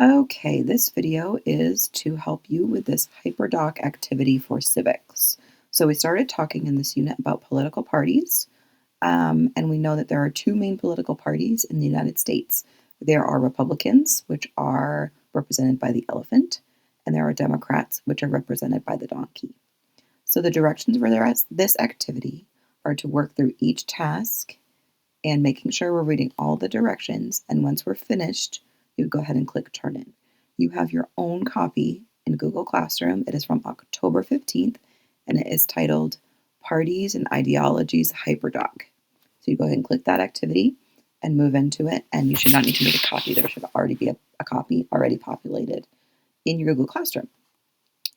Okay, this video is to help you with this HyperDoc activity for civics. So we started talking in this unit about political parties, and we know that there are two main political parties in the United States. There are Republicans, which are represented by the elephant, and there are Democrats, which are represented by the donkey. So the directions for this activity are to work through each task and making sure we're reading all the directions. And once we're finished, you go ahead and click Turn In. You have your own copy in Google Classroom. It is from October 15th, and it is titled Parties and Ideologies HyperDoc. So you go ahead and click that activity and move into it, and you should not need to make a copy. There should already be a copy already populated in your Google Classroom.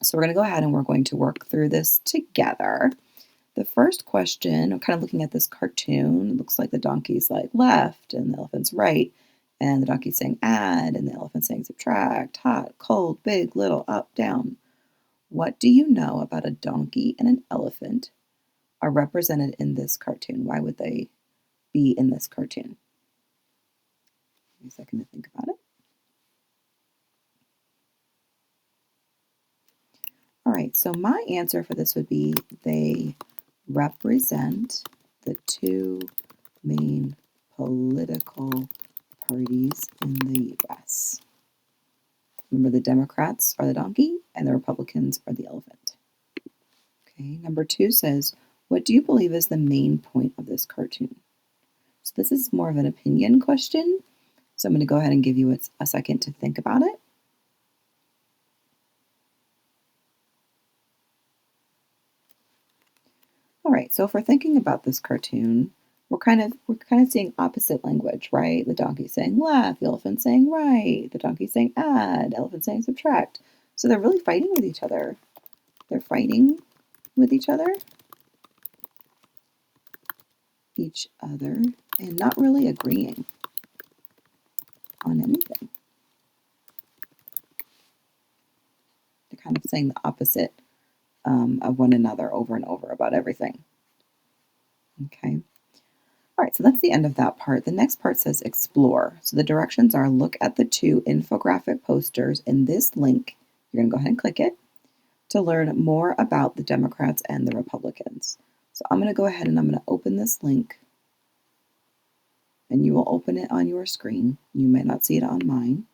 So we're going to go ahead and we're going to work through this together. The first question, kind of looking at this cartoon, it looks like the donkey's like left and the elephant's right, and the donkey's saying add, and the elephant's saying subtract, hot, cold, big, little, up, down. What do you know about a donkey and an elephant are represented in this cartoon? Why would they be in this cartoon? Give me a second to think about it. All right, so my answer for this would be they represent the two main political parties in the US. Remember, the Democrats are the donkey and the Republicans are the elephant. Okay, number 2 says, what do you believe is the main point of this cartoon? So this is more of an opinion question, so I'm going to go ahead and give you a second to think about it. All right, so if we're thinking about this cartoon, we're kind of seeing opposite language, right? The donkey's saying left, the elephant's saying right, the donkey's saying add, the elephant's saying subtract. So they're really fighting with each other. They're fighting with each other, and not really agreeing on anything. They're kind of saying the opposite of one another over and over about everything. Okay. All right, so that's the end of that part. The next part says explore. So the directions are look at the two infographic posters in this link. You're going to go ahead and click it to learn more about the Democrats and the Republicans. So I'm going to go ahead and I'm going to open this link, and you will open it on your screen. You may not see it on mine.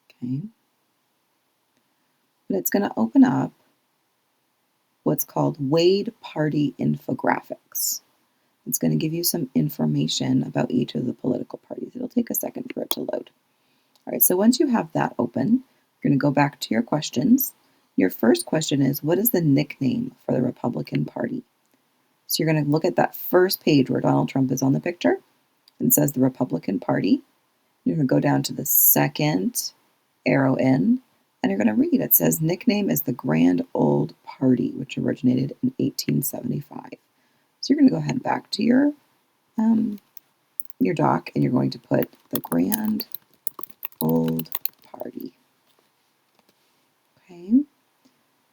Okay. But it's going to open up what's called Wade Party Infographics. It's going to give you some information about each of the political parties. It'll take a second for it to load. All right, so once you have that open, you're going to go back to your questions. Your first question is, what is the nickname for the Republican Party? So you're going to look at that first page where Donald Trump is on the picture, and it says the Republican Party. You're going to go down to the second arrow in, and you're going to read. It says nickname is the Grand Old Party, which originated in 1875. So you're going to go ahead back to your doc, and you're going to put the Grand Old Party. Okay.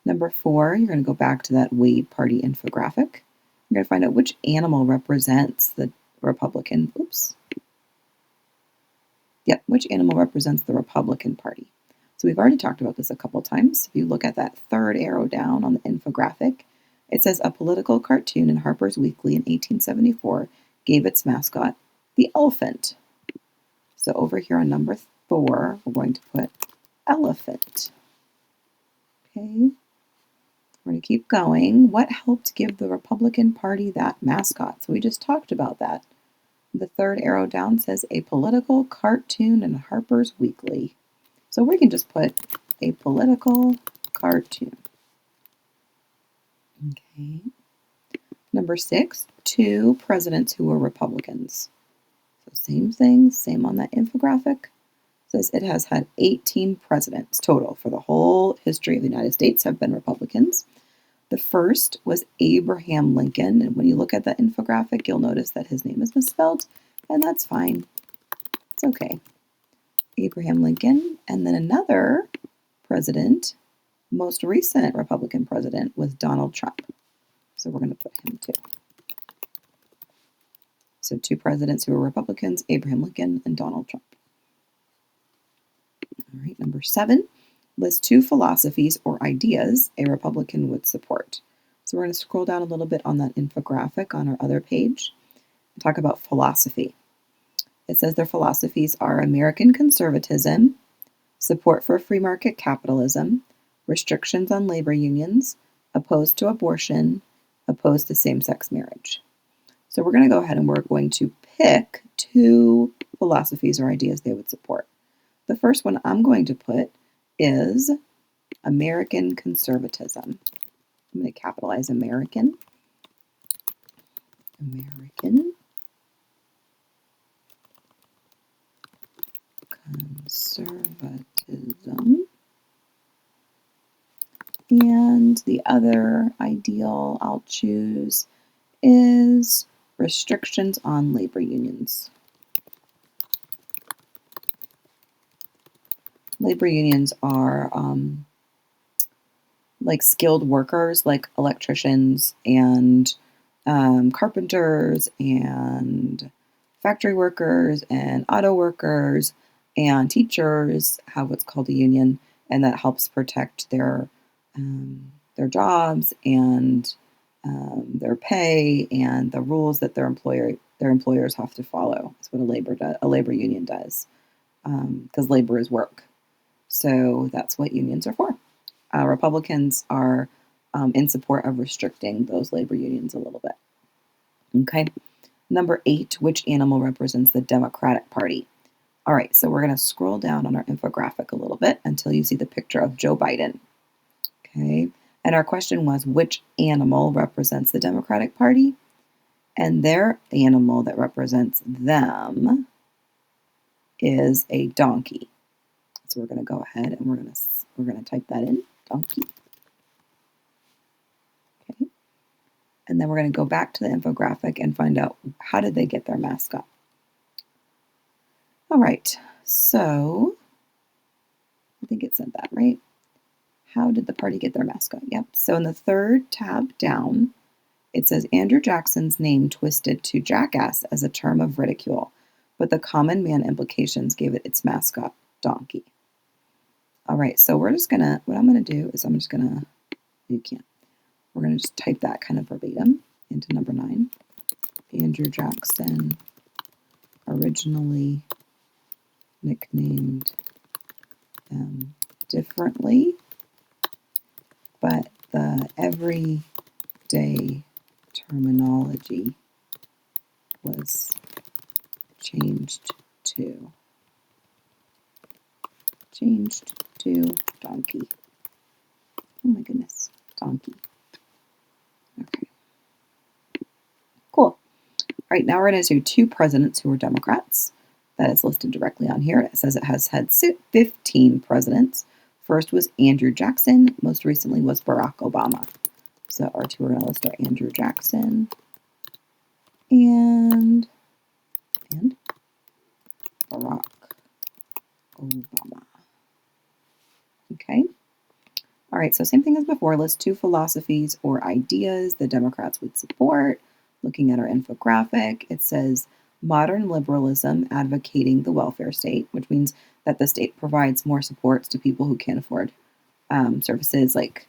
Number 4, you're going to go back to that Wade Party infographic. You're going to find out which animal represents the Republican. Which animal represents the Republican Party? So we've already talked about this a couple times. If you look at that third arrow down on the infographic, it says a political cartoon in Harper's Weekly in 1874 gave its mascot the elephant. So over here on number 4, we're going to put elephant. Okay. We're going to keep going. What helped give the Republican Party that mascot? So we just talked about that. The third arrow down says a political cartoon in Harper's Weekly. So we can just put a political cartoon. Okay. Number 6, 2 presidents who were Republicans. So same thing, same on that infographic. Says it has had 18 presidents total for the whole history of the United States have been Republicans. The first was Abraham Lincoln, and when you look at that infographic, you'll notice that his name is misspelled, and that's fine. It's okay. Abraham Lincoln, and then another president, most recent Republican president, was Donald Trump. So we're going to put him too. So 2 presidents who were Republicans, Abraham Lincoln and Donald Trump. All right, number 7, list 2 philosophies or ideas a Republican would support. So we're going to scroll down a little bit on that infographic on our other page and talk about philosophy. It says their philosophies are American conservatism, support for free market capitalism, restrictions on labor unions, opposed to abortion, opposed to same-sex marriage. So we're going to go ahead and we're going to pick 2 philosophies or ideas they would support. The first one I'm going to put is American conservatism. I'm going to capitalize American. American conservatism. And the other ideal I'll choose is restrictions on labor unions. Labor unions are like skilled workers, like electricians and carpenters and factory workers and auto workers and teachers have what's called a union, and that helps protect their jobs and their pay and the rules that their employers have to follow. That's what a labor union does, because labor is work. So that's what unions are for. Republicans are in support of restricting those labor unions a little bit. Okay. Number 8, which animal represents the Democratic Party? All right, so we're going to scroll down on our infographic a little bit until you see the picture of Joe Biden. Okay. And our question was, which animal represents the Democratic Party? And their animal that represents them is a donkey. So we're going to go ahead and we're going to type that in, donkey. Okay. And then we're going to go back to the infographic and find out how did they get their mascot. All right, so I think it said that, right? How did the party get their mascot? Yep. So in the 3rd tab down, it says Andrew Jackson's name twisted to jackass as a term of ridicule, but the common man implications gave it its mascot, donkey. All right, so what I'm gonna do is we're gonna just type that kind of verbatim into number 9. Andrew Jackson, originally nicknamed differently, but the everyday terminology was changed to donkey. Oh my goodness, donkey. Okay. Cool. All right, now we're going to do 2 presidents who were Democrats. That is listed directly on here. It says it has had 15 presidents. First was Andrew Jackson. Most recently was Barack Obama. So our 2 we're going to list are Andrew Jackson and Barack Obama. Okay. All right, so same thing as before. List 2 philosophies or ideas the Democrats would support. Looking at our infographic, it says modern liberalism advocating the welfare state, which means that the state provides more supports to people who can't afford services like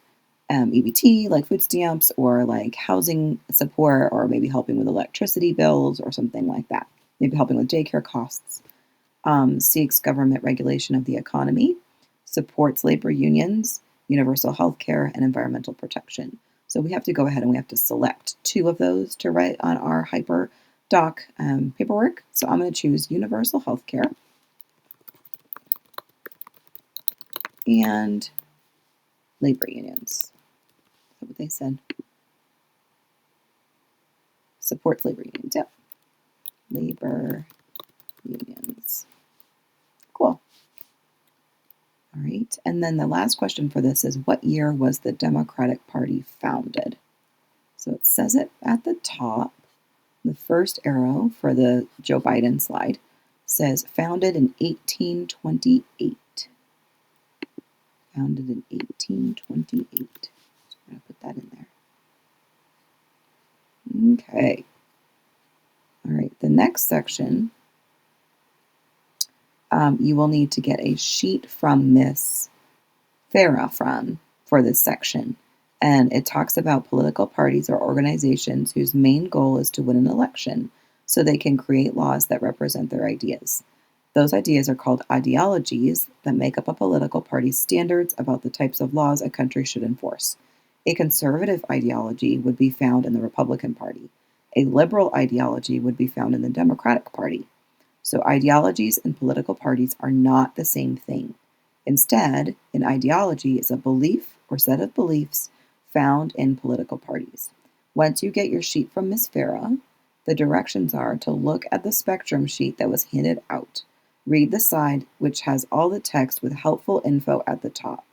EBT, like food stamps, or like housing support, or maybe helping with electricity bills or something like that. Maybe helping with daycare costs. Seeks government regulation of the economy, supports labor unions, universal health care, and environmental protection. So we have to go ahead and we have to select 2 of those to write on our HyperDoc paperwork. So I'm going to choose universal health care and labor unions. Is that what they said? Supports labor unions. Yep. Labor unions. Cool. All right, and then the last question for this is, what year was the Democratic Party founded? So it says it at the top. The first arrow for the Joe Biden slide says founded in 1828. Founded in 1828. So we're going to put that in there. Okay. All right, the next section, you will need to get a sheet from Miss Farah for this section. And it talks about political parties or organizations whose main goal is to win an election so they can create laws that represent their ideas. Those ideas are called ideologies that make up a political party's standards about the types of laws a country should enforce. A conservative ideology would be found in the Republican Party. A liberal ideology would be found in the Democratic Party. So, ideologies and political parties are not the same thing. Instead, an ideology is a belief or set of beliefs found in political parties. Once you get your sheet from Ms. Farah, the directions are to look at the spectrum sheet that was handed out. Read the side, which has all the text with helpful info at the top.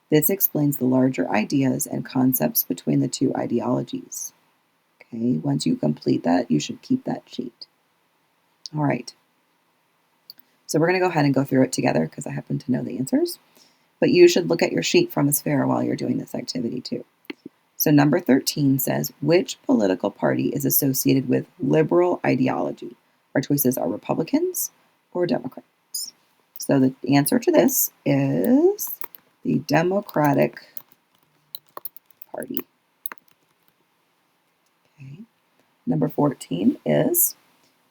This explains the larger ideas and concepts between the two ideologies. Okay, once you complete that, you should keep that sheet. All right. So we're going to go ahead and go through it together because I happen to know the answers. But you should look at your sheet from Ms. Farah while you're doing this activity too. So number 13 says, which political party is associated with liberal ideology? Our choices are Republicans or Democrats. So the answer to this is the Democratic Party. Okay. Number 14 is,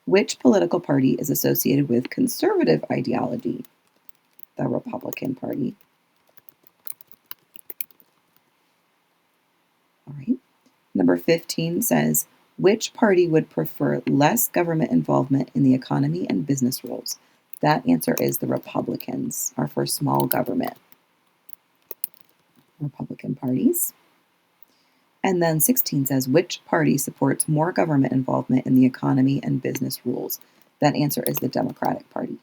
which political party is associated with conservative ideology? The Republican Party. All right. Number 15 says, which party would prefer less government involvement in the economy and business rules? That answer is the Republicans, are for small government. Republican parties. And then 16 says, which party supports more government involvement in the economy and business rules? That answer is the Democratic Party.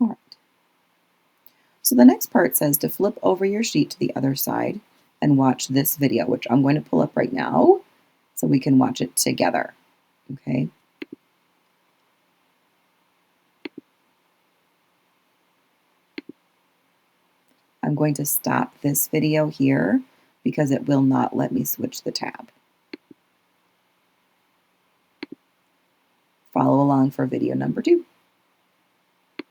All right. So the next part says to flip over your sheet to the other side and watch this video, which I'm going to pull up right now so we can watch it together. Okay. I'm going to stop this video here because it will not let me switch the tab. Follow along for video number 2.